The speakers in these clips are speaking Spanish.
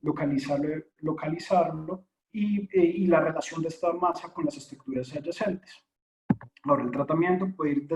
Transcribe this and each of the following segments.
localizarlo y la relación de esta masa con las estructuras adyacentes. Ahora, el tratamiento puede ir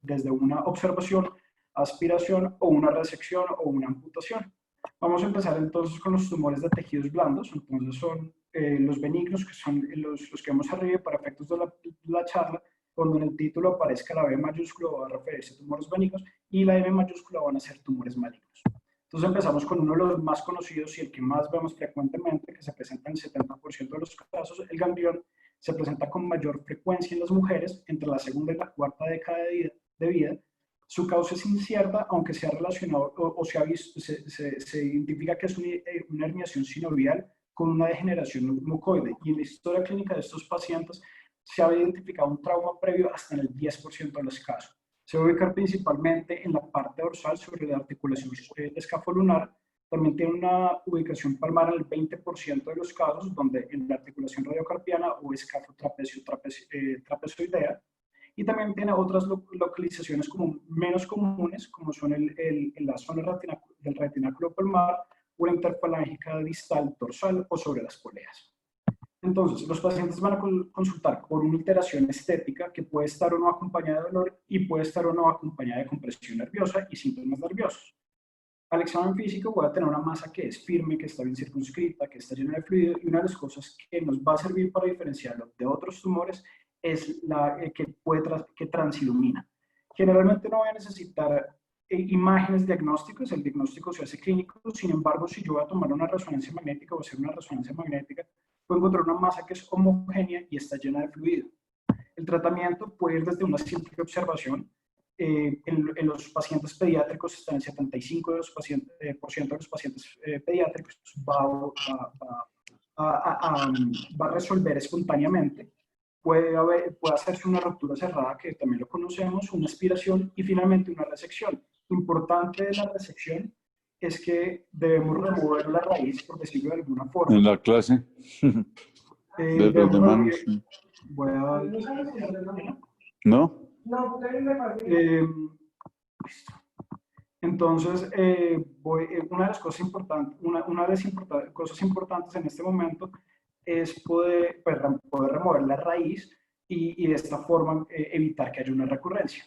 desde una observación, aspiración o una resección o una amputación. Vamos a empezar entonces con los tumores de tejidos blandos. Entonces son los benignos, que son los que vemos arriba para efectos de la charla. Cuando en el título aparezca la B mayúscula va a referirse a tumores benignos y la M mayúscula van a ser tumores malignos. Entonces empezamos con uno de los más conocidos y el que más vemos frecuentemente, que se presenta en el 70% de los casos, el ganglión. Se presenta con mayor frecuencia en las mujeres entre la segunda y la cuarta década de vida. Su causa es incierta, aunque se ha relacionado o se ha visto, se identifica que es una herniación sinovial con una degeneración mucoide. Y en la historia clínica de estos pacientes se ha identificado un trauma previo hasta en el 10% de los casos. Se va a ubicar principalmente en la parte dorsal sobre la articulación escafolunar. También tiene una ubicación palmar en el 20% de los casos, donde en la articulación radiocarpiana o escafotrapezoidea. Y también tiene otras localizaciones menos comunes, como son en la zona del retináculo palmar o la interfalángica distal dorsal o sobre las poleas. Entonces, los pacientes van a consultar por una alteración estética que puede estar o no acompañada de dolor y puede estar o no acompañada de compresión nerviosa y síntomas nerviosos. Al examen físico voy a tener una masa que es firme, que está bien circunscrita, que está llena de fluido, y una de las cosas que nos va a servir para diferenciarlo de otros tumores es que transilumina. Generalmente no voy a necesitar imágenes diagnósticos, el diagnóstico se hace clínico. Sin embargo, si yo voy a tomar una resonancia magnética o hacer una resonancia magnética, puedo encontrar una masa que es homogénea y está llena de fluido. El tratamiento puede ir desde una simple observación. En los pacientes pediátricos está en el 75% de los pacientes pediátricos va a resolver espontáneamente. Puede hacerse una ruptura cerrada, que también lo conocemos, una aspiración y finalmente una resección. Importante de la resección es que debemos remover la raíz, por decirlo de alguna forma. En la clase de los de manos. Voy a... ¿No? Listo. Entonces, una de las cosas importantes, una de las cosas importantes en este momento es poder remover la raíz y de esta forma evitar que haya una recurrencia.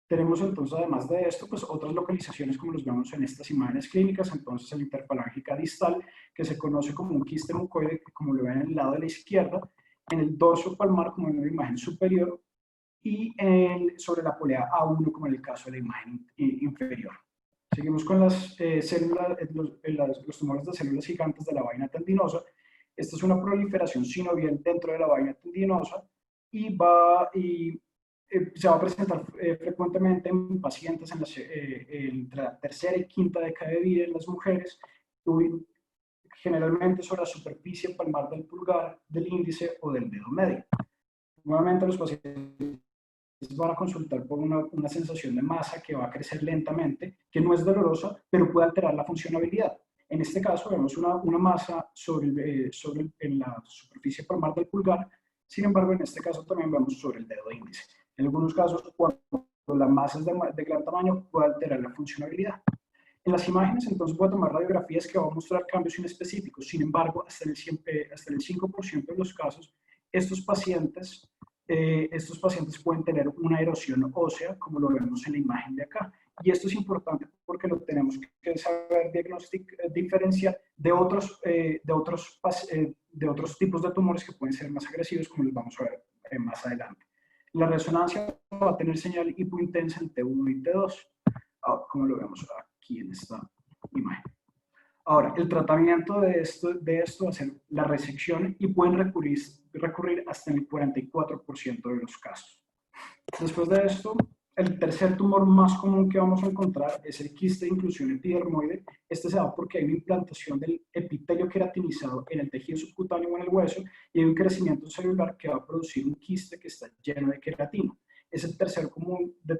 Tenemos entonces, además de esto, pues otras localizaciones como los vemos en estas imágenes clínicas. Entonces, el interfalángica distal, que se conoce como un quiste mucoide, como lo ven en el lado de la izquierda, en el dorso palmar como en la imagen superior, y sobre la polea A1 como en el caso de la imagen inferior. Seguimos con las células, los tumores de células gigantes de la vaina tendinosa. Esta es una proliferación sinovial dentro de la vaina tendinosa y se va a presentar frecuentemente en pacientes entre la tercera y quinta década de vida en las mujeres, generalmente sobre la superficie palmar del pulgar, del índice o del dedo medio. Nuevamente los pacientes van a consultar por una sensación de masa que va a crecer lentamente, que no es dolorosa, pero puede alterar la funcionabilidad. En este caso vemos una masa en la superficie palmar del pulgar. Sin embargo, en este caso también vemos sobre el dedo índice. En algunos casos, cuando la masa es de gran tamaño, puede alterar la funcionabilidad. En las imágenes, entonces, voy a tomar radiografías que van a mostrar cambios inespecíficos. Sin embargo, hasta el 5% de los casos, estos pacientes pueden tener una erosión ósea, como lo vemos en la imagen de acá. Y esto es importante porque lo tenemos que saber diferenciar de otros tipos de tumores que pueden ser más agresivos, como los vamos a ver más adelante. La resonancia va a tener señal hipointensa en T1 y T2, como lo vemos aquí en esta imagen. Ahora, el tratamiento de esto va a ser la resección y pueden recurrir hasta en el 44% de los casos. Después de esto, el tercer tumor más común que vamos a encontrar es el quiste de inclusión epidermoide. Este se da porque hay una implantación del epitelio queratinizado en el tejido subcutáneo o en el hueso y hay un crecimiento celular que va a producir un quiste que está lleno de queratina. Es el tercer tumor de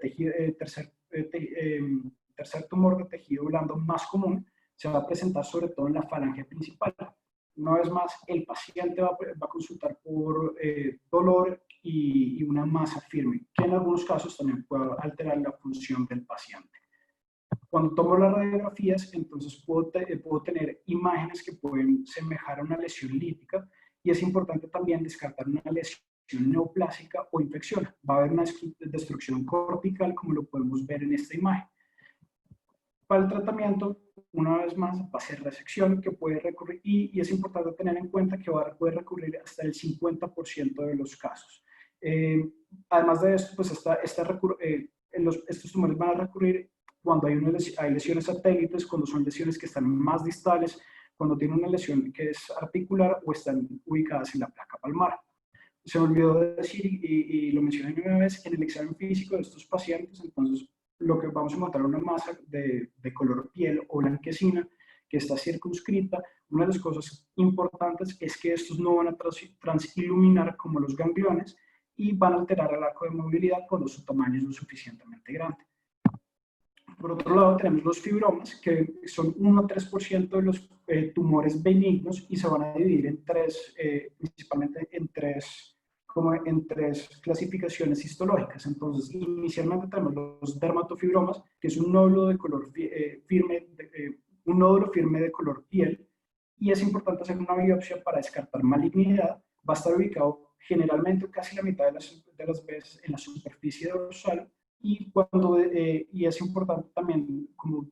tejido blando más común. Se va a presentar sobre todo en la falange principal. Una vez más, el paciente va a consultar por dolor y una masa firme, que en algunos casos también puede alterar la función del paciente. Cuando tomo las radiografías, entonces puedo tener imágenes que pueden semejar a una lesión lítica, y es importante también descartar una lesión neoplásica o infección. Va a haber una destrucción cortical, como lo podemos ver en esta imagen. Para el tratamiento, una vez más, va a ser resección, que puede recurrir, y es importante tener en cuenta que puede recurrir hasta el 50% de los casos. Además de esto, pues estos tumores van a recurrir cuando hay lesiones satélites, cuando son lesiones que están más distales, cuando tiene una lesión que es articular o están ubicadas en la placa palmar. Se me olvidó decir, y lo mencioné una vez, en el examen físico de estos pacientes, entonces lo que vamos a encontrar una masa de color piel o blanquecina que está circunscrita. Una de las cosas importantes es que estos no van a transiluminar como los gangliones y van a alterar el arco de movilidad cuando su tamaño es lo suficientemente grande. Por otro lado, tenemos los fibromas, que son 1 a 3% de los tumores benignos, y se van a dividir en principalmente en tres clasificaciones histológicas. Entonces, inicialmente tenemos los dermatofibromas, que es un nódulo de color un nódulo firme de color piel, y es importante hacer una biopsia para descartar malignidad. Va a estar ubicado generalmente casi la mitad de las veces en la superficie dorsal, y es importante también como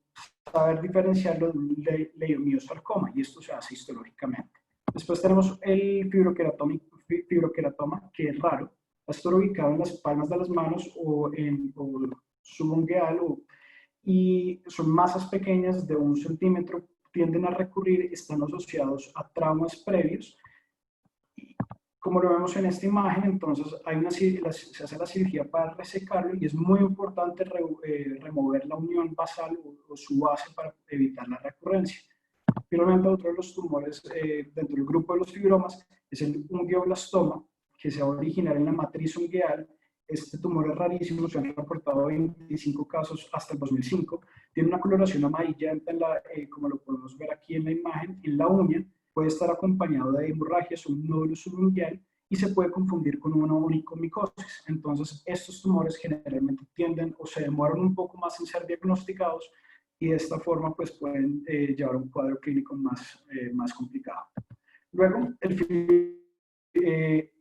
saber diferenciarlo de un leiomiosarcoma, y esto se hace histológicamente. Después tenemos el fibroqueratoma, que es raro, va a estar ubicado en las palmas de las manos o subungueal, y son masas pequeñas de 1 centímetro, tienden a recurrir, están asociados a traumas previos. Como lo vemos en esta imagen, entonces se hace la cirugía para resecarlo, y es muy importante remover la unión basal o su base para evitar la recurrencia. Finalmente, otro de los tumores dentro del grupo de los fibromas es el ungioblastoma, que se va a originar en la matriz ungueal. Este tumor es rarísimo, se han reportado 25 casos hasta el 2005. Tiene una coloración amarillenta, como lo podemos ver aquí en la imagen, en la uña. Puede estar acompañado de hemorragias o un nódulo subungueal, y se puede confundir con una onicomicosis. Entonces, estos tumores generalmente tienden o se demoran un poco más en ser diagnosticados, y de esta forma pues pueden llevar a un cuadro clínico más complicado. Luego,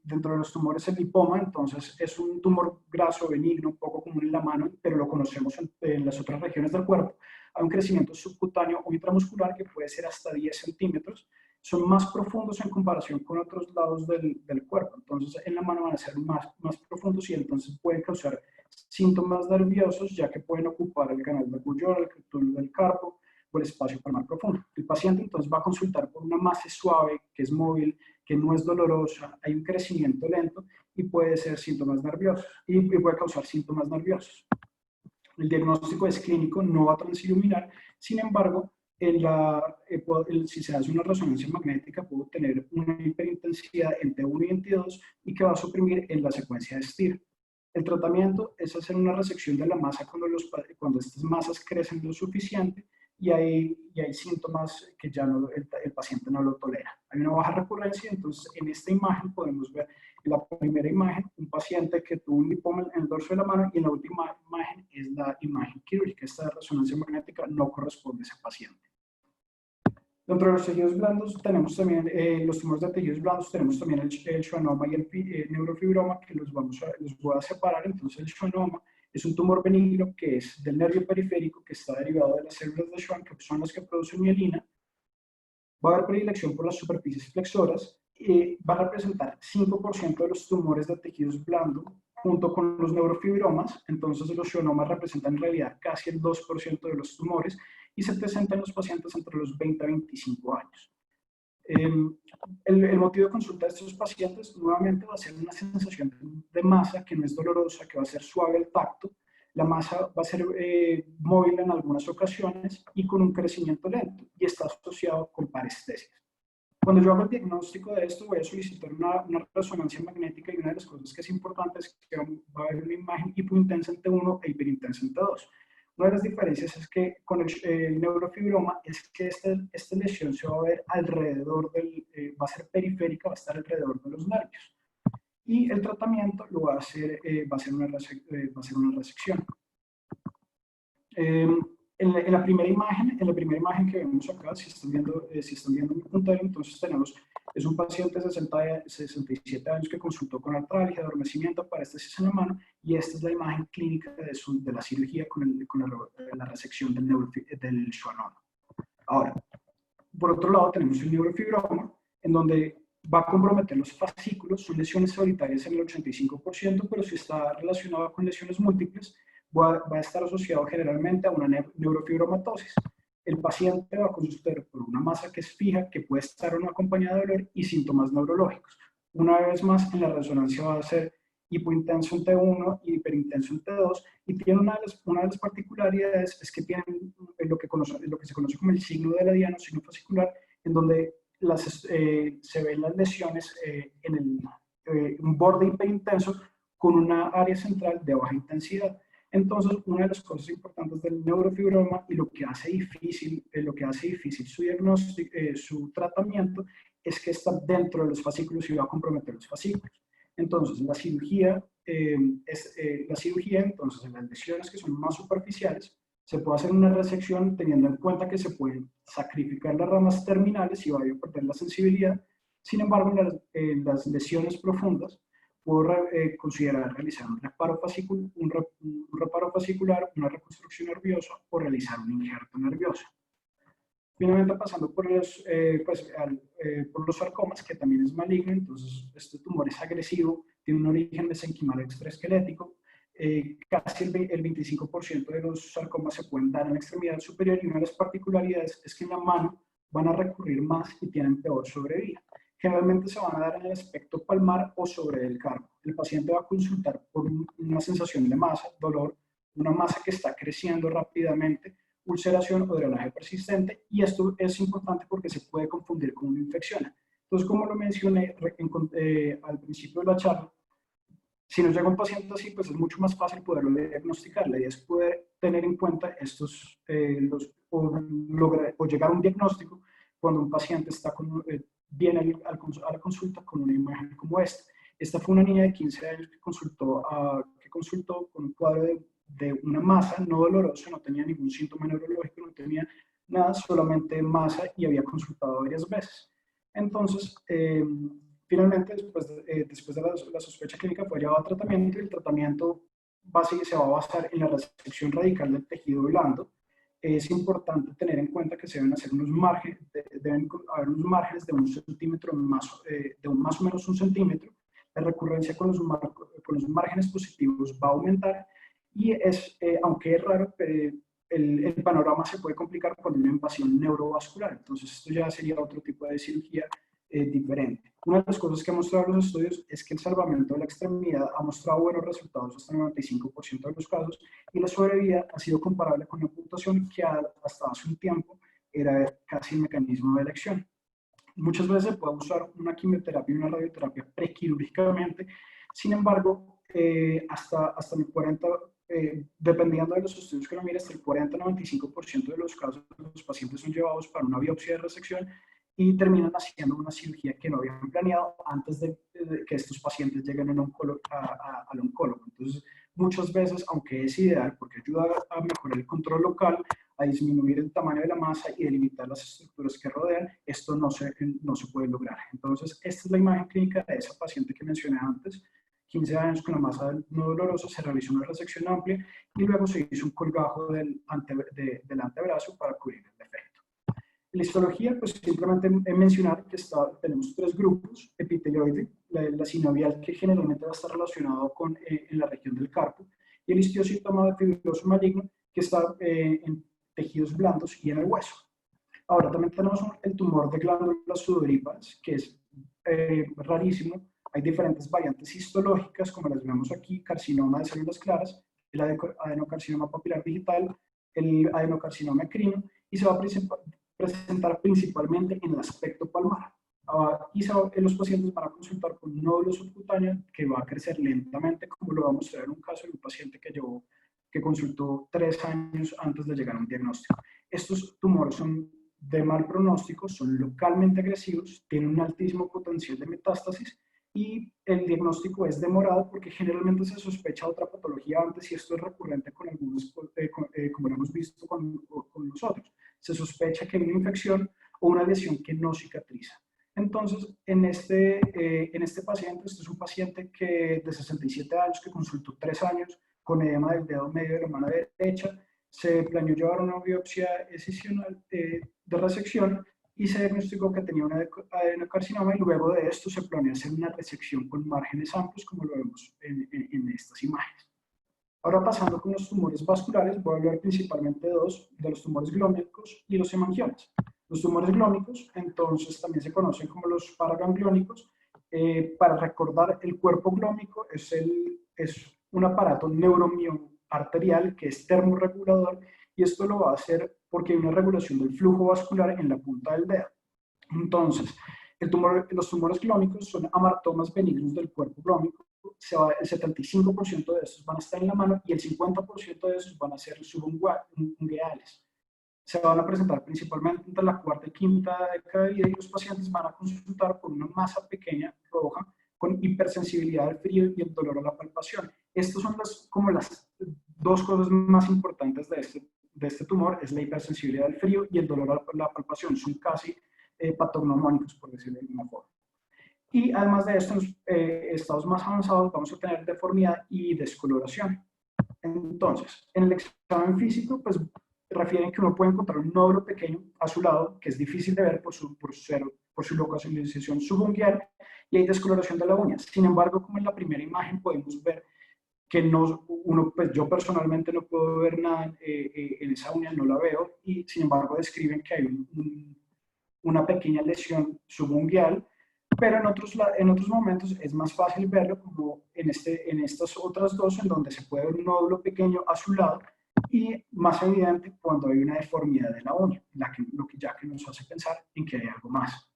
dentro de los tumores, el lipoma, entonces es un tumor graso benigno, un poco común en la mano, pero lo conocemos en las otras regiones del cuerpo. Hay un crecimiento subcutáneo o intramuscular que puede ser hasta 10 centímetros. Son más profundos en comparación con otros lados del cuerpo. Entonces, en la mano van a ser más profundos, y entonces pueden causar síntomas nerviosos, ya que pueden ocupar el canal del Purkinje, el túnel del carpo o el espacio palmar profundo. El paciente entonces va a consultar por una masa suave, que es móvil, que no es dolorosa, hay un crecimiento lento, y puede ser síntomas nerviosos, y puede causar síntomas nerviosos. El diagnóstico es clínico, no va a transiluminar. Sin embargo, si se hace una resonancia magnética, puedo tener una hiperintensidad en T1 y en T2, y que va a suprimir en la secuencia de STIR. El tratamiento es hacer una resección de la masa cuando estas masas crecen lo suficiente, y hay síntomas que ya el paciente no lo tolera. Hay una baja recurrencia. Entonces, en esta imagen podemos ver, en la primera imagen, un paciente que tuvo un lipoma en el dorso de la mano, y en la última imagen es la imagen quirúrgica. Esta resonancia magnética no corresponde a ese paciente. Dentro de los tejidos blandos tenemos también los tumores de tejidos blandos, tenemos también el schwannoma y el neurofibroma, que los voy a separar. Entonces, el schwannoma es un tumor benigno que es del nervio periférico, que está derivado de las células de Schwann, que son las que producen mielina. Va a haber predilección por las superficies flexoras, y va a representar 5% de los tumores de tejidos blandos, junto con los neurofibromas. Entonces, los schwannomas representan en realidad casi el 2% de los tumores, y se presentan en los pacientes entre los 20 a 25 años. El motivo de consulta de estos pacientes nuevamente va a ser una sensación de masa que no es dolorosa, que va a ser suave al tacto. La masa va a ser móvil en algunas ocasiones y con un crecimiento lento, y está asociado con parestesias. Cuando yo hago el diagnóstico de esto, voy a solicitar una resonancia magnética, y una de las cosas que es importante es que va a haber una imagen hipointensa en T1 e hiperintensa en T2. Una de las diferencias es que con el neurofibroma es que esta lesión se va a ver alrededor va a ser periférica, va a estar alrededor de los nervios. Y el tratamiento va a ser una resección. En la primera imagen que vemos acá, si están viendo mi puntero, entonces tenemos, es un paciente de 67 años que consultó con artralgia, adormecimiento, parálisis en la mano, y esta es la imagen clínica de la cirugía con la resección del schwannoma. Ahora, por otro lado, tenemos un neurofibroma, en donde va a comprometer los fascículos, son lesiones solitarias en el 85%, pero si está relacionado con lesiones múltiples, va a estar asociado generalmente a una neurofibromatosis. El paciente va a consultar por una masa que es fija, que puede estar o no acompañada de dolor y síntomas neurológicos. Una vez más, en la resonancia va a ser hipointenso en T1 y hiperintenso en T2, y tiene una de las particularidades es que tienen lo que se conoce como el signo de la diana, signo fascicular, en donde se ven las lesiones en un borde hiperintenso con una área central de baja intensidad. Entonces, una de las cosas importantes del neurofibroma y lo que hace difícil su diagnóstico, su tratamiento, es que está dentro de los fascículos y va a comprometer los fascículos. Entonces, la cirugía, entonces, en las lesiones que son más superficiales, se puede hacer una resección teniendo en cuenta que se pueden sacrificar las ramas terminales y va a perder la sensibilidad. Sin embargo, en las lesiones profundas, puedo considerar realizar un reparo fascicular, una reconstrucción nerviosa o realizar un injerto nervioso. Finalmente, pasando por los sarcomas, que también es maligno, entonces este tumor es agresivo, tiene un origen mesenquimal extraesquelético, casi el 25% de los sarcomas se pueden dar en la extremidad superior, y una de las particularidades es que en la mano van a recurrir más y tienen peor sobrevida. Generalmente se van a dar en el aspecto palmar o sobre el carpo. El paciente va a consultar por una sensación de masa, dolor, una masa que está creciendo rápidamente, ulceración o drenaje persistente, y esto es importante porque se puede confundir con una infección. Entonces, como lo mencioné al principio de la charla, si nos llega un paciente así, pues es mucho más fácil poderlo diagnosticar. La idea es poder tener en cuenta o llegar a un diagnóstico cuando un paciente viene a la consulta con una imagen como esta. Esta fue una niña de 15 años que consultó con un cuadro de una masa no dolorosa, no tenía ningún síntoma neurológico, no tenía nada, solamente masa, y había consultado varias veces. Entonces, finalmente, después de la sospecha clínica, fue llevado a tratamiento, y el tratamiento se va a basar en la resección radical del tejido blando. Es importante tener en cuenta que se deben hacer deben haber unos márgenes de 1 centímetro, de más o menos 1 centímetro. La recurrencia con los márgenes positivos va a aumentar, y aunque es raro, el panorama se puede complicar con una invasión neurovascular. Entonces, esto ya sería otro tipo de cirugía diferente. Una de las cosas que han mostrado los estudios es que el salvamento de la extremidad ha mostrado buenos resultados hasta el 95% de los casos, y la sobrevida ha sido comparable con la amputación, que hasta hace un tiempo era casi el mecanismo de elección. Muchas veces se puede usar una quimioterapia y una radioterapia prequirúrgicamente. Sin embargo, hasta el 40%, dependiendo de los estudios que lo mire, hasta el 40-95% de los casos, los pacientes son llevados para una biopsia de resección y terminan haciendo una cirugía que no habían planeado antes de que estos pacientes lleguen al oncólogo. Entonces, muchas veces, aunque es ideal porque ayuda a mejorar el control local, a disminuir el tamaño de la masa y delimitar las estructuras que rodean, esto no se puede lograr. Entonces, esta es la imagen clínica de esa paciente que mencioné antes. 15 años con la masa no dolorosa, se realizó una resección amplia y luego se hizo un colgajo del antebrazo para cubrir el defecto. La histología, pues simplemente mencionar que tenemos 3 grupos: epitelioide, la sinovial, que generalmente va a estar relacionado en la región del carpo, y el histiocitoma fibroso maligno, que está en tejidos blandos y en el hueso. Ahora, también tenemos el tumor de glándulas sudoríparas, que es rarísimo. Hay diferentes variantes histológicas, como las vemos aquí: carcinoma de células claras, el adenocarcinoma papilar digital, el adenocarcinoma ecrino, y se va a presentar principalmente en el aspecto palmar. Los pacientes van a consultar con un nódulo subcutáneo que va a crecer lentamente, como lo vamos a ver en un caso de un paciente que consultó 3 años antes de llegar a un diagnóstico. Estos tumores son de mal pronóstico, son localmente agresivos, tienen un altísimo potencial de metástasis, y el diagnóstico es demorado porque generalmente se sospecha otra patología antes y esto es recurrente con algunos, como lo hemos visto con nosotros. Se sospecha que hay una infección o una lesión que no cicatriza. Entonces, en este paciente, este es un paciente de 67 años que consultó 3 años con edema del dedo medio de la mano derecha, se planeó llevar una biopsia excisional de resección y se diagnosticó que tenía un adenocarcinoma y luego de esto se planea hacer una resección con márgenes amplios como lo vemos en estas imágenes. Ahora pasando con los tumores vasculares, voy a hablar principalmente de los tumores glómicos y los hemangiomas. Los tumores glómicos, entonces, también se conocen como los paragangliónicos. Para recordar, el cuerpo glómico es un aparato neuromioarterial que es termorregulador y esto lo va a hacer porque hay una regulación del flujo vascular en la punta del dedo. Entonces, los tumores glómicos son amartomas benignos del cuerpo glómico. El 75% de estos van a estar en la mano y el 50% de esos van a ser subungueales. Se van a presentar principalmente entre la cuarta y quinta década de vida y los pacientes van a consultar por una masa pequeña roja con hipersensibilidad al frío y el dolor a la palpación. Estas son como las dos cosas más importantes de este tumor, es la hipersensibilidad al frío y el dolor a la palpación. Son casi patognomónicos, por decirlo de alguna forma. Y además de esto, en los estados más avanzados vamos a tener deformidad y descoloración. Entonces, en el examen físico, pues refieren que uno puede encontrar un nódulo pequeño a su lado, que es difícil de ver por su localización subungueal, y hay descoloración de la uña. Sin embargo, como en la primera imagen podemos ver que pues yo personalmente no puedo ver nada en esa uña, no la veo, y sin embargo describen que hay una pequeña lesión subungueal, pero en otros momentos es más fácil verlo, como en estas otras dos, en donde se puede ver un nódulo pequeño a su lado, y más evidente cuando hay una deformidad de la uña, ya que nos hace pensar en que hay algo más.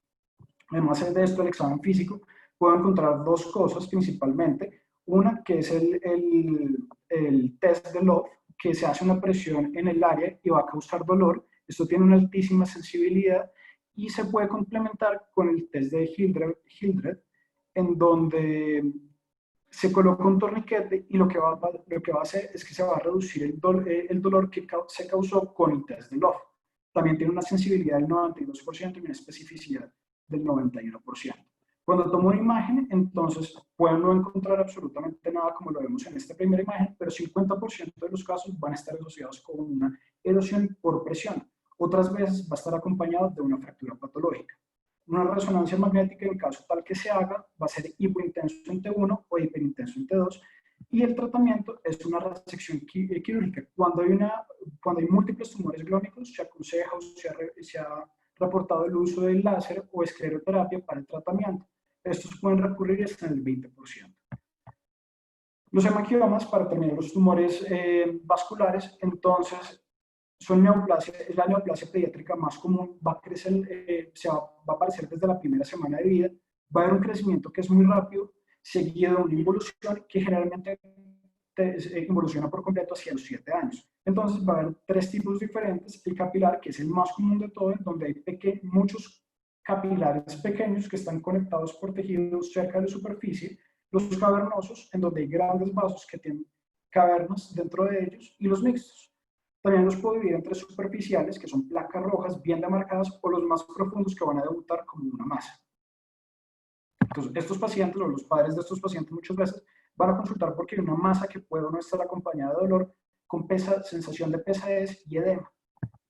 Además de esto, el examen físico puedo encontrar dos cosas principalmente. Una que es el test de Love, que se hace una presión en el área y va a causar dolor. Esto tiene una altísima sensibilidad y se puede complementar con el test de Hildreth, en donde se coloca un torniquete y lo que va a hacer es que se va a reducir el dolor que se causó con el test de Love. También tiene una sensibilidad del 92% y una especificidad del 91%. Cuando tomo una imagen, entonces pueden no encontrar absolutamente nada como lo vemos en esta primera imagen, pero 50% de los casos van a estar asociados con una erosión por presión. Otras veces va a estar acompañado de una fractura patológica. Una resonancia magnética, en caso tal que se haga, va a ser hipointenso en T1 o hiperintenso en T2. Y el tratamiento es una resección quirúrgica. Cuando hay múltiples tumores glómicos, se aconseja o se ha reportado el uso del láser o escleroterapia para el tratamiento. Estos pueden recurrir hasta el 20%. Los hemangiomas, para terminar, los tumores vasculares, entonces, es la neoplasia pediátrica más común, va a aparecer desde la primera semana de vida, va a haber un crecimiento que es muy rápido, seguido de una involución que generalmente involuciona por completo hacia los 7 años. Entonces va a haber 3 tipos diferentes: el capilar, que es el más común de todo, en donde hay muchos capilares pequeños que están conectados por tejidos cerca de la superficie; los cavernosos, en donde hay grandes vasos que tienen cavernas dentro de ellos; y los mixtos. También los puedo dividir entre superficiales, que son placas rojas bien demarcadas, o los más profundos, que van a debutar como una masa. Entonces, estos pacientes o los padres de estos pacientes muchas veces van a consultar porque hay una masa que puede no estar acompañada de dolor, con sensación de pesadez y edema.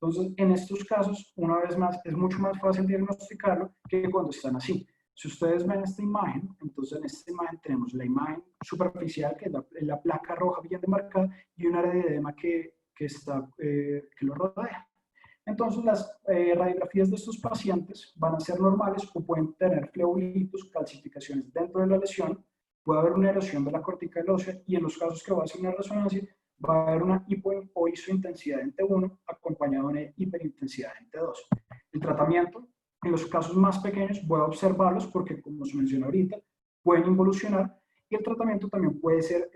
Entonces, en estos casos, una vez más, es mucho más fácil diagnosticarlo que cuando están así. Si ustedes ven esta imagen, entonces en esta imagen tenemos la imagen superficial, que es la placa roja bien demarcada, y un área de edema que lo rodea. Entonces, las radiografías de estos pacientes van a ser normales o pueden tener flebulitos, calcificaciones dentro de la lesión, puede haber una erosión de la cortical ósea, y en los casos que va a hacer una resonancia, va a haber una hipo o isointensidad en T1 acompañada de una hiperintensidad en T2. El tratamiento, en los casos más pequeños, voy a observarlos porque, como se mencionó ahorita, pueden involucionar, y el tratamiento también puede ser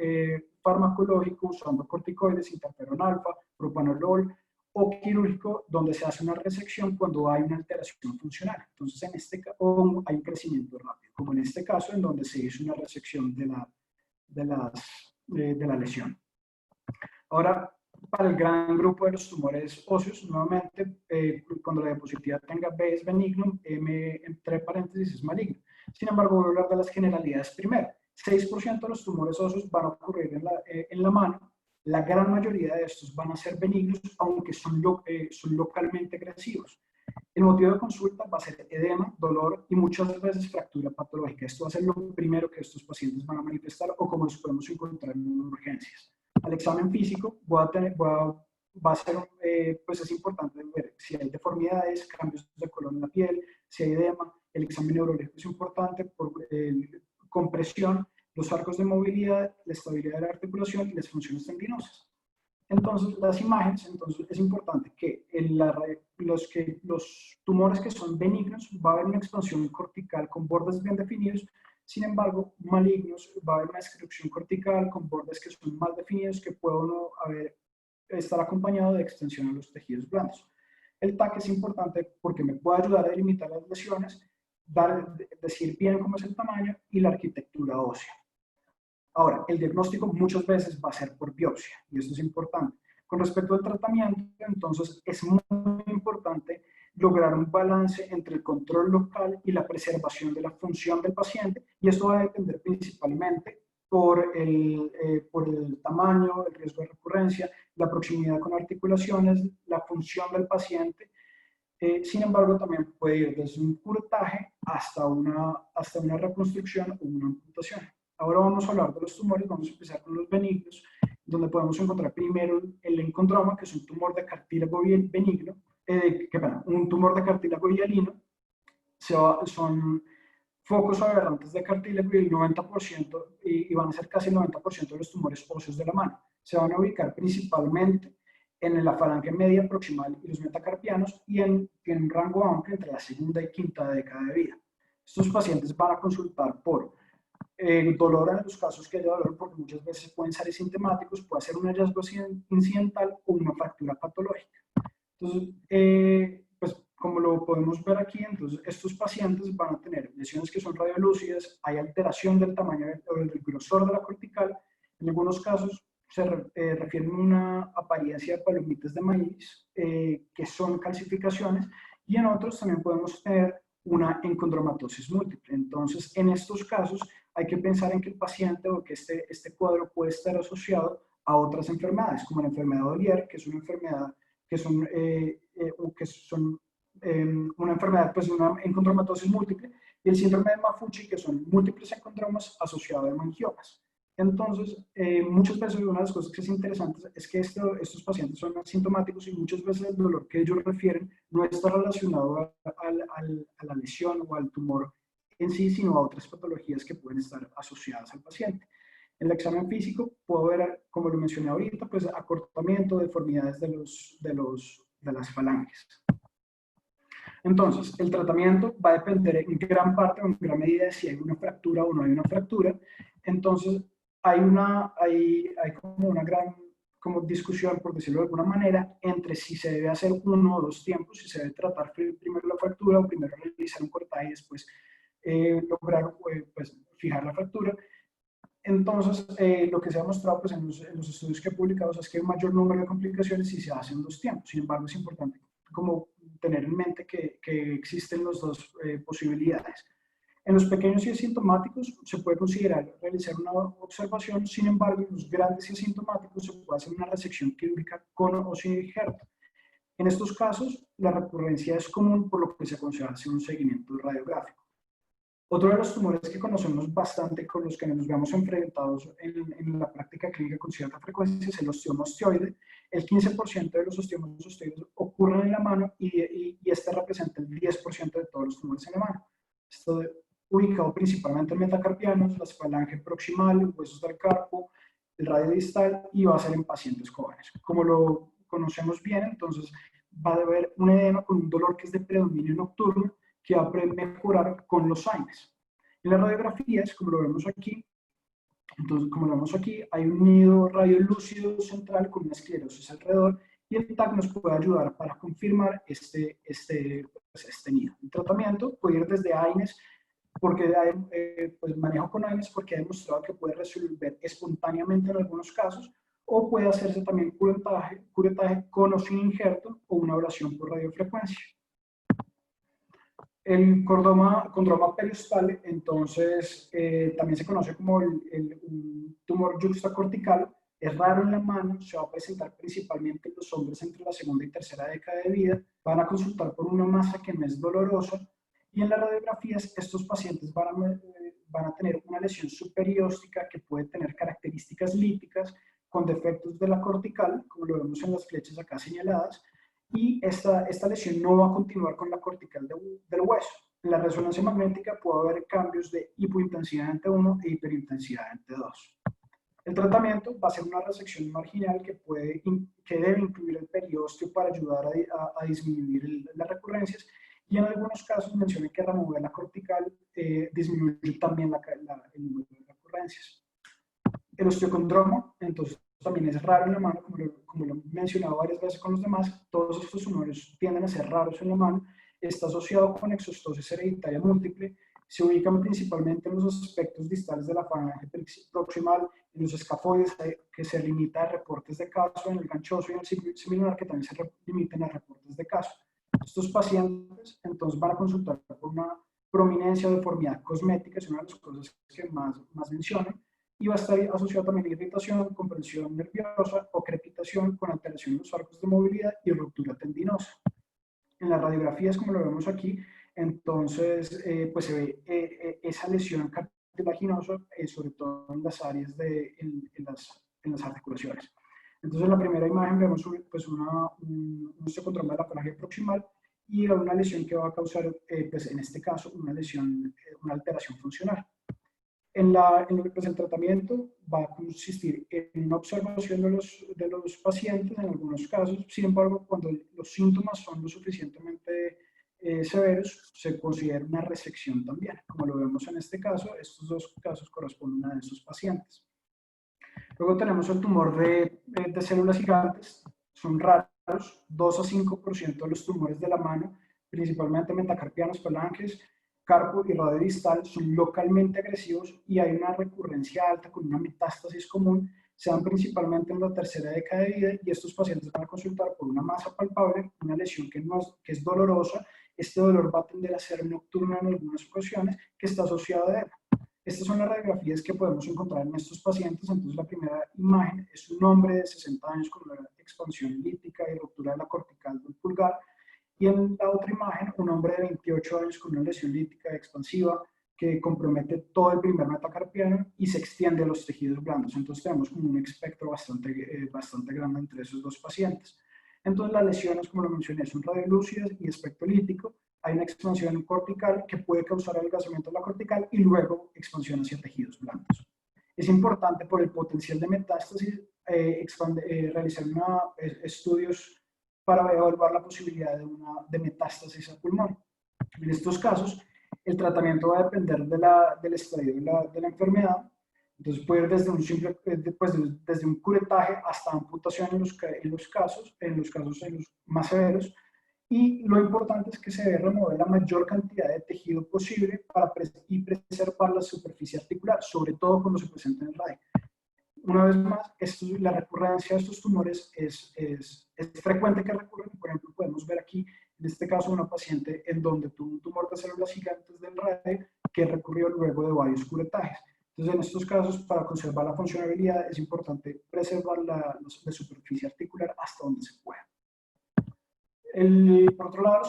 farmacológico, usando corticoides, interferón alfa, propanolol, o quirúrgico, donde se hace una resección cuando hay una alteración funcional. Entonces, en este caso, hay un crecimiento rápido. como en este caso, en donde se hizo una resección de la lesión. Ahora, para el gran grupo de los tumores óseos, nuevamente, cuando la diapositiva tenga B es benigno, M entre paréntesis es maligno. Sin embargo, voy a hablar de las generalidades primero. 6% de los tumores óseos van a ocurrir en la mano. La gran mayoría de estos van a ser benignos, aunque son localmente agresivos. El motivo de consulta va a ser edema, dolor y muchas veces fractura patológica. Esto va a ser lo primero que estos pacientes van a manifestar o como los podemos encontrar en urgencias. Al examen físico pues es importante ver si hay deformidades, cambios de color en la piel, si hay edema. El examen neurológico es importante por compresión, los arcos de movilidad, la estabilidad de la articulación y las funciones tendinosas. Entonces, las imágenes, entonces es importante que los tumores que son benignos va a haber una expansión cortical con bordes bien definidos. Sin embargo, malignos va a haber una excreción cortical con bordes que son mal definidos que pueden estar acompañado de extensión a los tejidos blandos. El TAC es importante porque me puede ayudar a delimitar las lesiones, decir bien cómo es el tamaño y la arquitectura ósea. Ahora, el diagnóstico muchas veces va a ser por biopsia, y esto es importante. Con respecto al tratamiento, entonces, es muy importante lograr un balance entre el control local y la preservación de la función del paciente, y esto va a depender principalmente por el tamaño, el riesgo de recurrencia, la proximidad con articulaciones, la función del paciente. Sin embargo, también puede ir desde un curtaje hasta una reconstrucción o una amputación. Ahora vamos a hablar de los tumores, vamos a empezar con los benignos, donde podemos encontrar primero el encondroma, que es un tumor de cartílago benigno, un tumor de cartílago hialino. Son focos aberrantes de cartílago y el 90%, y van a ser casi el 90% de los tumores óseos de la mano. Se van a ubicar principalmente en la falange media proximal y los metacarpianos y tienen un rango amplio entre la segunda y quinta década de vida. Estos pacientes van a consultar por dolor en los casos que haya dolor, porque muchas veces pueden ser asintomáticos, puede ser un hallazgo incidental o una fractura patológica. Entonces, pues como lo podemos ver aquí, entonces estos pacientes van a tener lesiones que son radiolúcidas, hay alteración del tamaño o del grosor de la cortical, en algunos casos se refieren a una apariencia de palomitas de maíz, que son calcificaciones, y en otros también podemos tener una encondromatosis múltiple. Entonces, en estos casos, hay que pensar en que el paciente o que este cuadro puede estar asociado a otras enfermedades, como la enfermedad de Olier, que es una enfermedad una enfermedad, pues una encondromatosis múltiple, y el síndrome de Maffucci, que son múltiples encondromas asociados a hemangiomas. Entonces, muchas veces una de las cosas que es interesante es que estos pacientes son asintomáticos y muchas veces el dolor que ellos refieren no está relacionado a la lesión o al tumor en sí, sino a otras patologías que pueden estar asociadas al paciente. En el examen físico puedo ver, como lo mencioné ahorita, pues acortamiento, deformidades de las falanges. Entonces, el tratamiento va a depender en gran parte o en gran medida de si hay una fractura o no hay una fractura. Entonces, hay como una gran discusión, por decirlo de alguna manera, entre si se debe hacer uno o dos tiempos, si se debe tratar primero la fractura o primero realizar un cortaje y después lograr pues, fijar la fractura. Entonces, lo que se ha mostrado pues, en los estudios que he publicado es que hay un mayor número de complicaciones si se hacen dos tiempos. Sin embargo, es importante como tener en mente que existen las dos posibilidades. En los pequeños y asintomáticos se puede considerar realizar una observación, sin embargo, en los grandes y asintomáticos se puede hacer una resección quirúrgica con o sin injerto. En estos casos, la recurrencia es común, por lo que se aconseja hacer un seguimiento radiográfico. Otro de los tumores que conocemos bastante, con los que nos vemos enfrentados en la práctica clínica con cierta frecuencia, es el osteoma osteoide. El 15% de los osteomas osteoides ocurren en la mano y este representa el 10% de todos los tumores en la mano. Esto ubicado principalmente en metacarpianos, la falange proximal, huesos del carpo, el radio distal, y va a ser en pacientes jóvenes. Como lo conocemos bien, entonces va a haber un edema con un dolor que es de predominio nocturno, que va a mejorar con los años. En las radiografías, como lo vemos aquí, entonces, como lo vemos aquí, hay un nido radiolúcido central con una esclerosis alrededor, y el TAC nos puede ayudar para confirmar este nido. El tratamiento puede ir desde AINES porque hay, pues manejo con AINES porque ha demostrado que puede resolver espontáneamente en algunos casos, o puede hacerse también curetaje con o sin injerto o una ablación por radiofrecuencia. El condroma periostal, entonces, también se conoce como un tumor yuxtacortical, es raro en la mano, se va a presentar principalmente en los hombres entre la segunda y tercera década de vida, van a consultar por una masa que no es dolorosa, y en las radiografías estos pacientes van a tener una lesión superióstica que puede tener características líticas con defectos de la cortical, como lo vemos en las flechas acá señaladas, y esta lesión no va a continuar con la cortical del hueso. En la resonancia magnética puede haber cambios de hipointensidad en T1 e hiperintensidad en T2. El tratamiento va a ser una resección marginal que debe incluir el periósteo para ayudar a disminuir las recurrencias, y en algunos casos mencioné que remover la cortical disminuye también el número de recurrencias. El osteocondroma, entonces, también es raro en la mano, como lo he mencionado varias veces con los demás. Todos estos tumores tienden a ser raros en la mano. Está asociado con exostosis hereditaria múltiple. Se ubican principalmente en los aspectos distales de la falange proximal, en los escafoides, que se limita a reportes de caso, en el ganchoso y en el semilunar, que también se limitan a reportes de caso. Estos pacientes, entonces, van a consultar por una prominencia o deformidad cosmética, es una de las cosas que más mencionan, y va a estar asociado también a irritación, comprensión nerviosa o crepitación con alteración en los arcos de movilidad y ruptura tendinosa. En las radiografías, como lo vemos aquí, entonces pues se ve esa lesión cartilaginosa, sobre todo en las áreas en las articulaciones. Entonces en la primera imagen vemos pues un osteocondroma de la falange proximal y una lesión que va a causar, pues en este caso, una alteración funcional. Pues el tratamiento va a consistir en una observación de los pacientes en algunos casos. Sin embargo, cuando los síntomas son lo suficientemente severos, se considera una resección también. Como lo vemos en este caso, estos dos casos corresponden a estos pacientes. Luego tenemos el tumor de células gigantes. Son raros, 2 a 5% de los tumores de la mano, principalmente metacarpianos, falanges, carpo y radio distal, son localmente agresivos y hay una recurrencia alta con una metástasis común. Se dan principalmente en la tercera década de vida y estos pacientes van a consultar por una masa palpable, una lesión que es dolorosa. Este dolor va a tender a ser nocturno en algunas ocasiones, que está asociado a edema. Estas son las radiografías que podemos encontrar en estos pacientes. Entonces la primera imagen es un hombre de 60 años con una expansión lítica y ruptura de la cortical del pulgar. Y en la otra imagen, un hombre de 28 años con una lesión lítica expansiva que compromete todo el primer metacarpiano y se extiende a los tejidos blandos. Entonces tenemos como un espectro bastante grande entre esos dos pacientes. Entonces las lesiones, como lo mencioné, son radiolúcidas y espectro lítico. Hay una expansión cortical que puede causar adelgazamiento de la cortical y luego expansión hacia tejidos blandos. Es importante por el potencial de metástasis realizar estudios para evaluar la posibilidad de metástasis al pulmón. En estos casos, el tratamiento va a depender del estadio de la enfermedad. Entonces puede ir desde un curetaje hasta amputación en los casos más severos. Y lo importante es que se debe remover la mayor cantidad de tejido posible para preservar la superficie articular, sobre todo cuando se presenta en el radio. Una vez más, la recurrencia de estos tumores es frecuente que recurren. Por ejemplo, podemos ver aquí, en este caso, una paciente en donde tuvo un tumor de células gigantes del radio que recurrió luego de varios curetajes. Entonces, en estos casos, para conservar la funcionalidad, es importante preservar la superficie articular hasta donde se pueda. Por otro lado,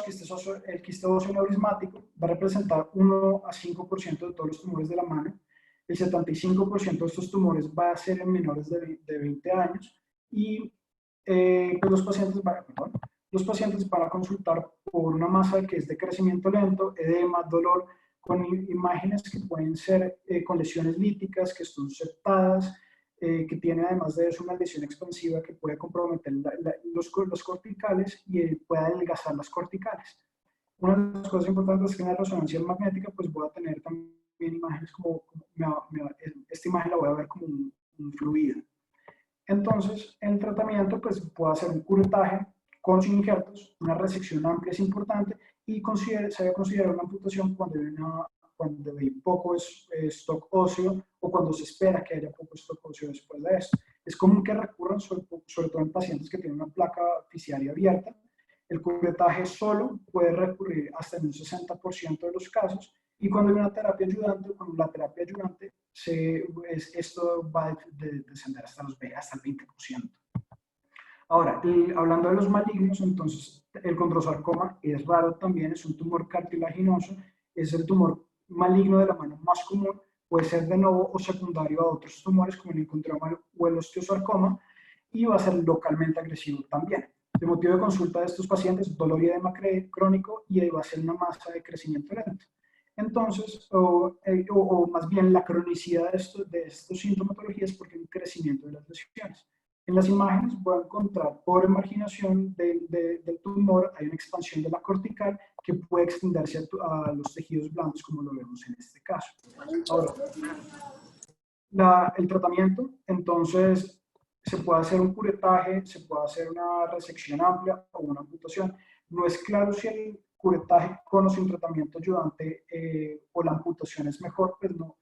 el quiste óseo neurismático va a representar 1 a 5% de todos los tumores de la mano. El 75% de estos tumores va a ser en menores de 20 años y pues los pacientes van a consultar por una masa que es de crecimiento lento, edema, dolor, con imágenes que pueden ser con lesiones líticas, que están septadas, que tiene además de eso una lesión expansiva que puede comprometer los corticales y puede adelgazar las corticales. Una de las cosas importantes es que en la resonancia magnética pues voy a tener también imágenes esta imagen la voy a ver como un fluido. Entonces, el tratamiento pues puede hacer un curetaje con sin injertos, una resección amplia es importante y se debe considerar una amputación cuando hay una cuando hay poco stock óseo o cuando se espera que haya poco stock óseo después de esto. Es común que recurran, sobre todo en pacientes que tienen una placa fisiaria abierta. El curetaje solo puede recurrir hasta en un 60% de los casos, y cuando hay una terapia ayudante, con la terapia ayudante, esto va a descender hasta el 20%. Ahora, hablando de los malignos, entonces el condrosarcoma es raro también, es un tumor cartilaginoso, es el tumor maligno de la mano más común, puede ser de nuevo o secundario a otros tumores como el incontroma o el osteosarcoma, y va a ser localmente agresivo también. El motivo de consulta de estos pacientes, dolor y edema crónico, y va a ser una masa de crecimiento lento. Entonces, o más bien la cronicidad de estos sintomatologías porque hay un crecimiento de las lesiones. En las imágenes voy a encontrar por marginación del tumor, hay una expansión de la cortical que puede extenderse a los tejidos blandos, como lo vemos en este caso. Ahora, el tratamiento, entonces, se puede hacer un curetaje, se puede hacer una resección amplia o una amputación. No es claro si el curetaje con o sin tratamiento ayudante o la amputación es mejor, pues no,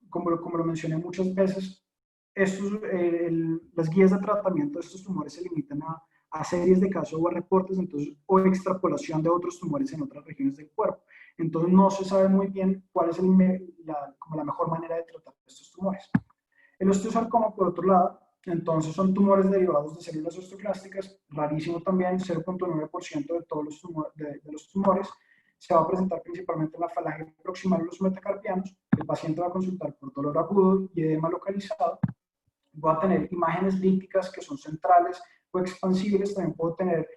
como lo mencioné muchas veces, las guías de tratamiento de estos tumores se limitan a series de casos o a reportes, entonces, o extrapolación de otros tumores en otras regiones del cuerpo. Entonces no se sabe muy bien cuál es como la mejor manera de tratar estos tumores. El osteosarcoma, por otro lado, entonces son tumores derivados de células osteoclásticas, rarísimo también, 0.9% de todos los tumores. Se va a presentar principalmente en la falange proximal de los metacarpianos. El paciente va a consultar por dolor agudo y edema localizado. Va a tener imágenes líticas que son centrales o expansibles. También puedo tener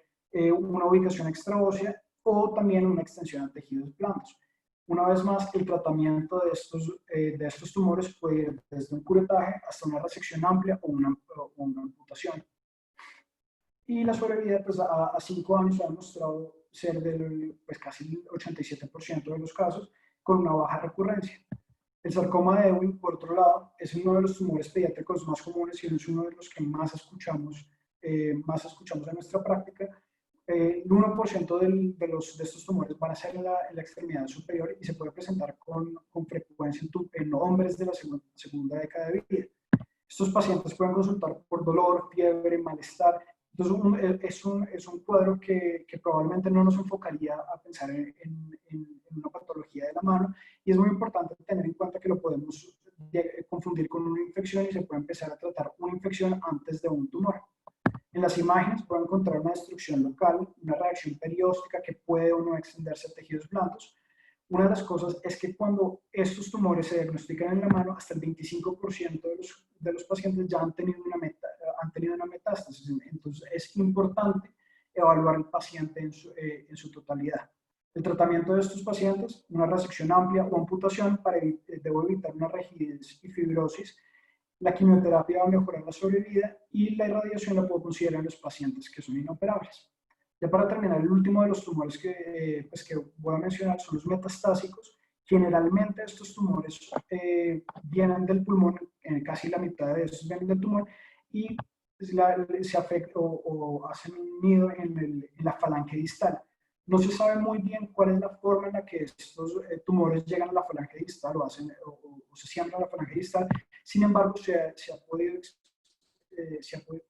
una ubicación extraósea o también una extensión a tejidos blandos. Una vez más, el tratamiento de estos tumores puede ir desde un curetaje hasta una resección amplia o una amputación. Y la sobrevida, pues a 5 años ha demostrado ser pues, casi el 87% de los casos, con una baja recurrencia. El sarcoma de Ewing, por otro lado, es uno de los tumores pediátricos más comunes y es uno de los que más escuchamos en nuestra práctica. El 1% de estos tumores van a ser en la extremidad superior y se puede presentar con frecuencia en hombres de la segunda década de vida. Estos pacientes pueden consultar por dolor, fiebre, malestar. Entonces, es un cuadro que probablemente no nos enfocaría a pensar en una patología de la mano, y es muy importante tener en cuenta que lo podemos confundir con una infección y se puede empezar a tratar una infección antes de un tumor. En las imágenes pueden encontrar una destrucción local, una reacción perióstica que puede o no extenderse a tejidos blandos. Una de las cosas es que cuando estos tumores se diagnostican en la mano, hasta el 25% de los pacientes ya han tenido una metástasis. Entonces es importante evaluar al paciente en su totalidad. El tratamiento de estos pacientes, una resección amplia o amputación debo evitar una rigidez y fibrosis. La quimioterapia va a mejorar la sobrevida y la irradiación la puedo considerar en los pacientes que son inoperables. Ya para terminar, el último de los tumores que voy a mencionar son los metastásicos. Generalmente estos tumores vienen del pulmón, casi la mitad de estos vienen del tumor, y se afecta o hacen un nido en la falange distal. No se sabe muy bien cuál es la forma en la que estos tumores llegan a la falange distal o se siembran a la falange distal. Sin embargo,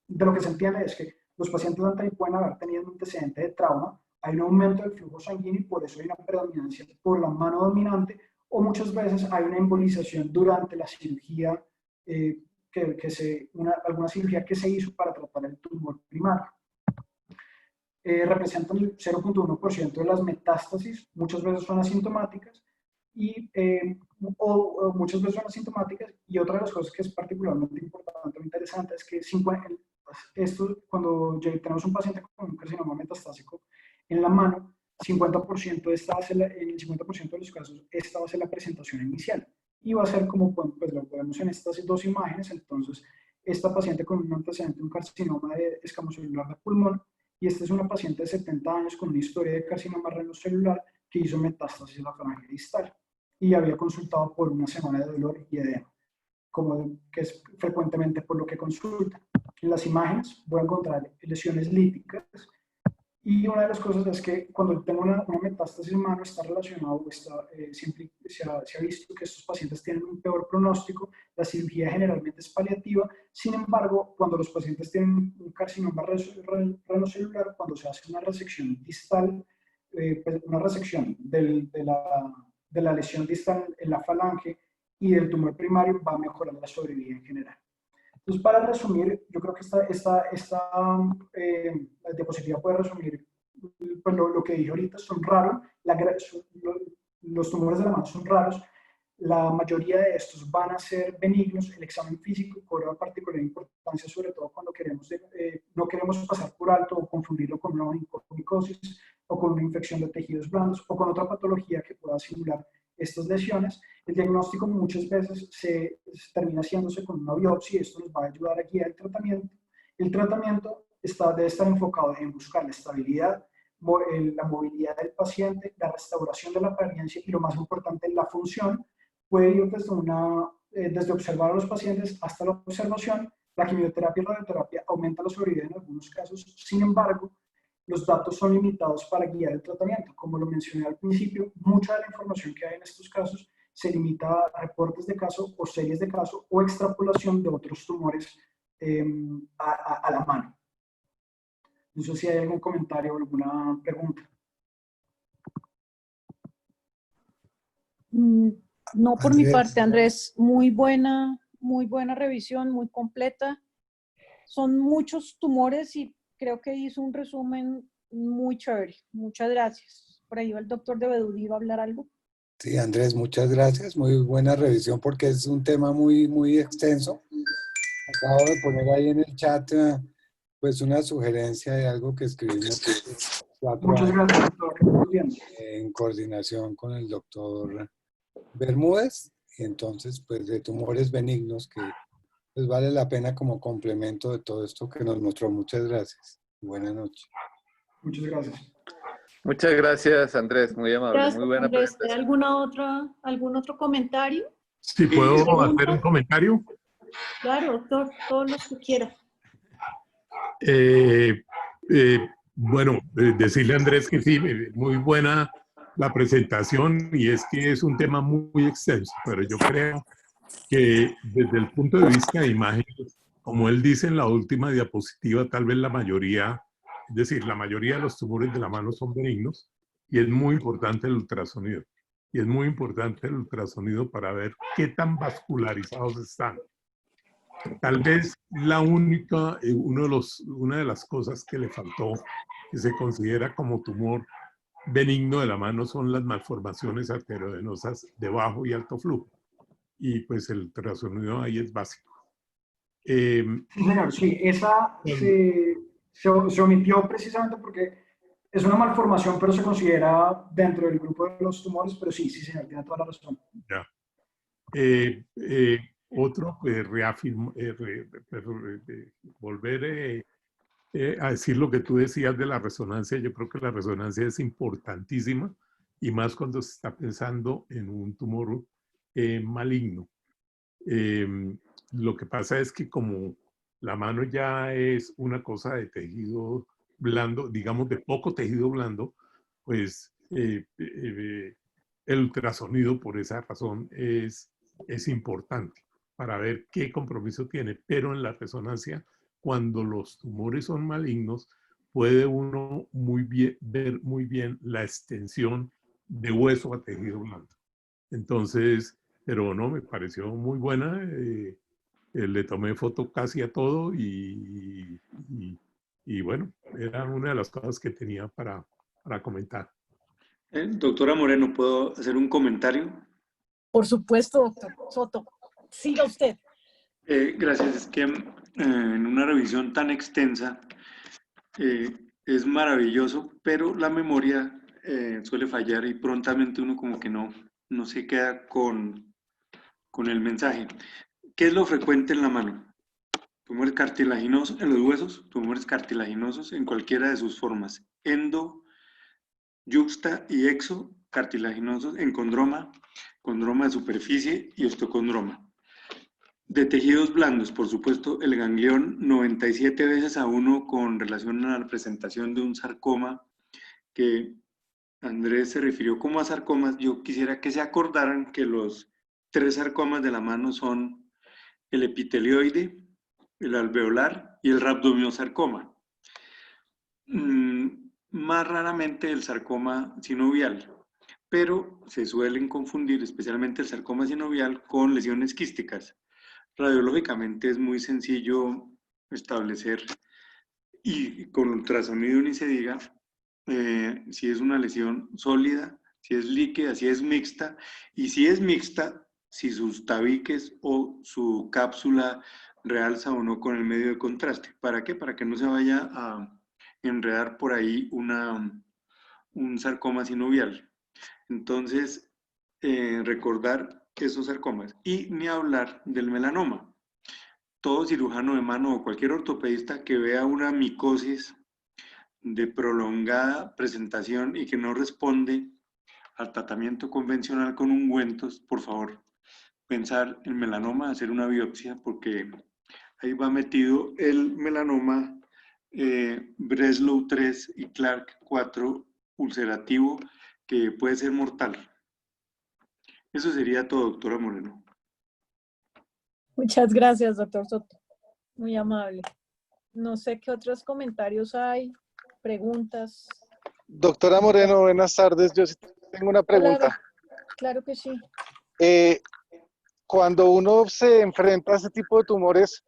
de lo que se entiende es que los pacientes pueden haber tenido un antecedente de trauma, hay un aumento del flujo sanguíneo y por eso hay una predominancia por la mano dominante, o muchas veces hay una embolización durante la cirugía, alguna cirugía que se hizo para tratar el tumor primario. Representan el 0.1% de las metástasis, muchas veces son asintomáticas, o muchas veces son asintomáticas, y otra de las cosas que es particularmente importante o interesante es que cuando tenemos un paciente con un carcinoma metastásico en la mano, en el 50% de los casos, esta va a ser la presentación inicial, y va a ser como pues lo vemos en estas dos imágenes. Entonces, esta paciente con un antecedente, un carcinoma de escamocelular de pulmón, y esta es una paciente de 70 años con una historia de carcinoma renal que hizo metástasis en la falange distal y había consultado por una semana de dolor y edema, que es frecuentemente por lo que consulta. En las imágenes voy a encontrar lesiones líticas Y una de las cosas es que cuando tengo una metástasis en mano está relacionado, siempre se ha visto que estos pacientes tienen un peor pronóstico, la cirugía generalmente es paliativa, sin embargo, cuando los pacientes tienen un carcinoma renocelular, cuando se hace una resección distal, una resección de la lesión distal en la falange y del tumor primario, va a mejorar la sobrevida en general. Entonces, para resumir, yo creo que esta diapositiva puede resumir pues, lo que dije ahorita. Son raros, los tumores de la mano son raros, la mayoría de estos van a ser benignos, el examen físico cobra particular importancia, sobre todo cuando no queremos pasar por alto o confundirlo con una onicomicosis o con una infección de tejidos blandos o con otra patología que pueda simular estas lesiones. El diagnóstico muchas veces se termina haciéndose con una biopsia y esto nos va a ayudar a guiar el tratamiento. El tratamiento debe estar enfocado en buscar la estabilidad, la movilidad del paciente, la restauración de la apariencia y lo más importante, la función. Puede ir desde observar a los pacientes hasta la observación. La quimioterapia y la radioterapia aumenta la sobrevida en algunos casos, sin embargo, los datos son limitados para guiar el tratamiento. Como lo mencioné al principio, mucha de la información que hay en estos casos se limita a reportes de caso o series de caso o extrapolación de otros tumores a la mano. No sé si hay algún comentario o alguna pregunta. No, por mi parte, Andrés, muy buena revisión, muy completa. Son muchos tumores y creo que hizo un resumen muy chévere. Muchas gracias. Por ahí va el doctor de Bedudí, ¿va a hablar algo? Sí, Andrés, muchas gracias. Muy buena revisión porque es un tema muy extenso. Acabo de poner ahí en el chat pues una sugerencia de algo que escribimos 4 Muchas años gracias, doctor. en coordinación con el doctor Bermúdez. Y entonces, pues de tumores benignos que pues vale la pena como complemento de todo esto que nos mostró. Muchas gracias. Buenas noches. Muchas gracias. Muchas gracias, Andrés. Muy amable. Gracias, Muy buena Andrés. presentación. ¿Algún otro comentario? Sí, ¿puedo hacer un comentario? Claro, doctor, todos los que quiera. Bueno, decirle a Andrés que sí, muy buena la presentación y es que es un tema muy extenso, pero yo creo que desde el punto de vista de imágenes, como él dice en la última diapositiva, tal vez la mayoría, es decir, la mayoría de los tumores de la mano son benignos y es muy importante el ultrasonido. Y es muy importante el ultrasonido para ver qué tan vascularizados están. Tal vez una de las cosas que le faltó, que se considera como tumor benigno de la mano, son las malformaciones arteriovenosas de bajo y alto flujo. Y pues el ultrasonido ahí es básico. Sí, señor, sí, esa se omitió precisamente porque es una malformación, pero se considera dentro del grupo de los tumores, pero sí, señor, tiene toda la razón. Ya. Otro, volver a decir lo que tú decías de la resonancia. Yo creo que la resonancia es importantísima y más cuando se está pensando en un tumor maligno. Lo que pasa es que como la mano ya es una cosa de tejido blando, digamos de poco tejido blando, pues el ultrasonido por esa razón es importante para ver qué compromiso tiene. Pero en la resonancia, cuando los tumores son malignos, puede uno ver muy bien la extensión de hueso a tejido blando. Entonces, pero no, me pareció muy buena. Le tomé foto casi a todo y bueno, era una de las cosas que tenía para comentar. Doctora Moreno, ¿puedo hacer un comentario? Por supuesto, doctor Soto. Siga usted. Gracias. Es que en una revisión tan extensa es maravilloso, pero la memoria suele fallar y prontamente uno como que no se queda con el mensaje. ¿Qué es lo frecuente en la mano? Tumores cartilaginosos en los huesos, tumores cartilaginosos en cualquiera de sus formas. Endo, yuxta y exo cartilaginosos en condroma, condroma de superficie y osteocondroma. De tejidos blandos, por supuesto, el ganglión 97 veces a 1 con relación a la presentación de un sarcoma que Andrés se refirió como a sarcomas. Yo quisiera que se acordaran que los 3 sarcomas de la mano son el epitelioide, el alveolar y el rhabdomyosarcoma. Más raramente el sarcoma sinovial, pero se suelen confundir especialmente el sarcoma sinovial con lesiones quísticas. Radiológicamente es muy sencillo establecer, y con ultrasonido ni se diga, si es una lesión sólida, si es líquida, si es mixta, y si es mixta, si sus tabiques o su cápsula realza o no con el medio de contraste. ¿Para qué? Para que no se vaya a enredar por ahí un sarcoma sinovial. Entonces, recordar esos sarcomas. Y ni hablar del melanoma. Todo cirujano de mano o cualquier ortopedista que vea una micosis de prolongada presentación y que no responde al tratamiento convencional con ungüentos, por favor, pensar en melanoma, hacer una biopsia, porque ahí va metido el melanoma Breslow 3 y Clark 4 ulcerativo, que puede ser mortal. Eso sería todo, doctora Moreno. Muchas gracias, doctor Soto. Muy amable. No sé qué otros comentarios hay, preguntas. Doctora Moreno, buenas tardes. Yo sí tengo una pregunta. Hola, claro que sí. Cuando uno se enfrenta a este tipo de tumores,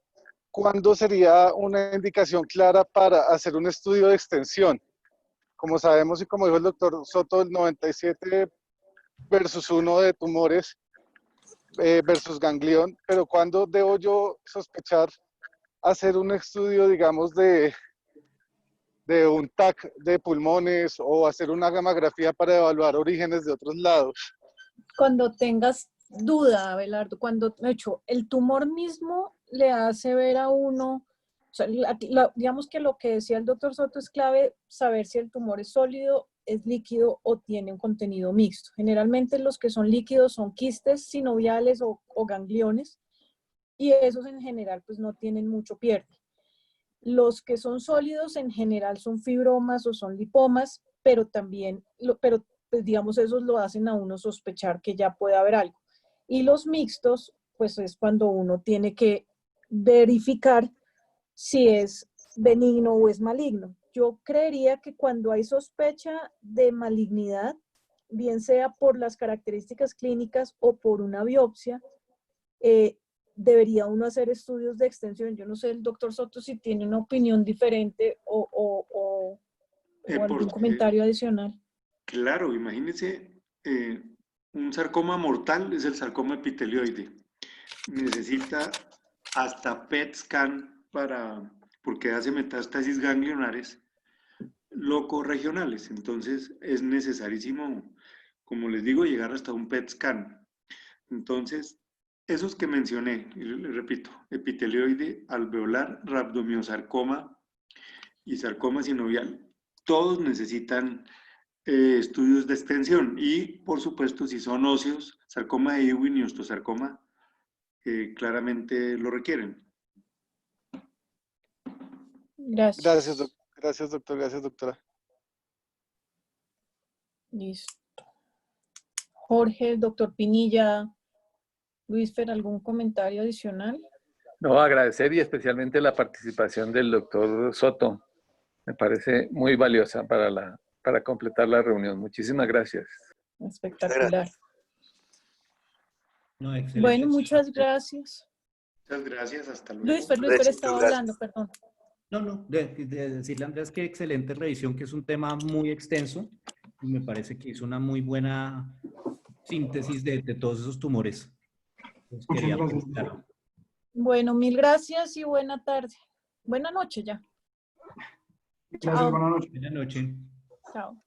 ¿cuándo sería una indicación clara para hacer un estudio de extensión? Como sabemos y como dijo el doctor Soto, el 97 versus 1 de tumores versus ganglión, pero ¿cuándo debo yo sospechar hacer un estudio, digamos, de un TAC de pulmones o hacer una gamografía para evaluar orígenes de otros lados? Cuando tengas duda, Abelardo, cuando, de hecho, el tumor mismo le hace ver a uno, o sea, digamos que lo que decía el doctor Soto es clave saber si el tumor es sólido, es líquido o tiene un contenido mixto. Generalmente los que son líquidos son quistes sinoviales o gangliones, y esos en general pues no tienen mucho pierde. Los que son sólidos en general son fibromas o son lipomas, pero también, pues digamos, esos lo hacen a uno sospechar que ya puede haber algo. Y los mixtos, pues es cuando uno tiene que verificar si es benigno o es maligno. Yo creería que cuando hay sospecha de malignidad, bien sea por las características clínicas o por una biopsia, debería uno hacer estudios de extensión. Yo no sé, el doctor Soto, si tiene una opinión diferente o algún comentario adicional. Claro, imagínense, un sarcoma mortal es el sarcoma epitelioide. Necesita hasta PET scan porque hace metástasis ganglionares locorregionales. Entonces es necesarísimo, como les digo, llegar hasta un PET scan. Entonces, esos que mencioné, y le repito, epitelioide, alveolar, rhabdomyosarcoma y sarcoma sinovial, todos necesitan estudios de extensión y, por supuesto, si son óseos, sarcoma de Ewing y osteosarcoma, claramente lo requieren. Gracias. Gracias, doctor. Gracias, doctora. Listo. Jorge, doctor Pinilla, Luisfer, ¿algún comentario adicional? No, agradecer y especialmente la participación del doctor Soto. Me parece muy valiosa para completar la reunión. Muchísimas gracias. Espectacular. No, excelente. Bueno, muchas gracias. Muchas gracias, hasta luego. Luisfer estaba hablando, perdón. No, de decirle a Andrés que excelente revisión, que es un tema muy extenso y me parece que hizo una muy buena síntesis de todos esos tumores. Pues Muchas quería gracias. felicitarlo. Bueno, mil gracias y buena tarde. Buena noche ya. Gracias, buenas noches. Buenas noches. Chao.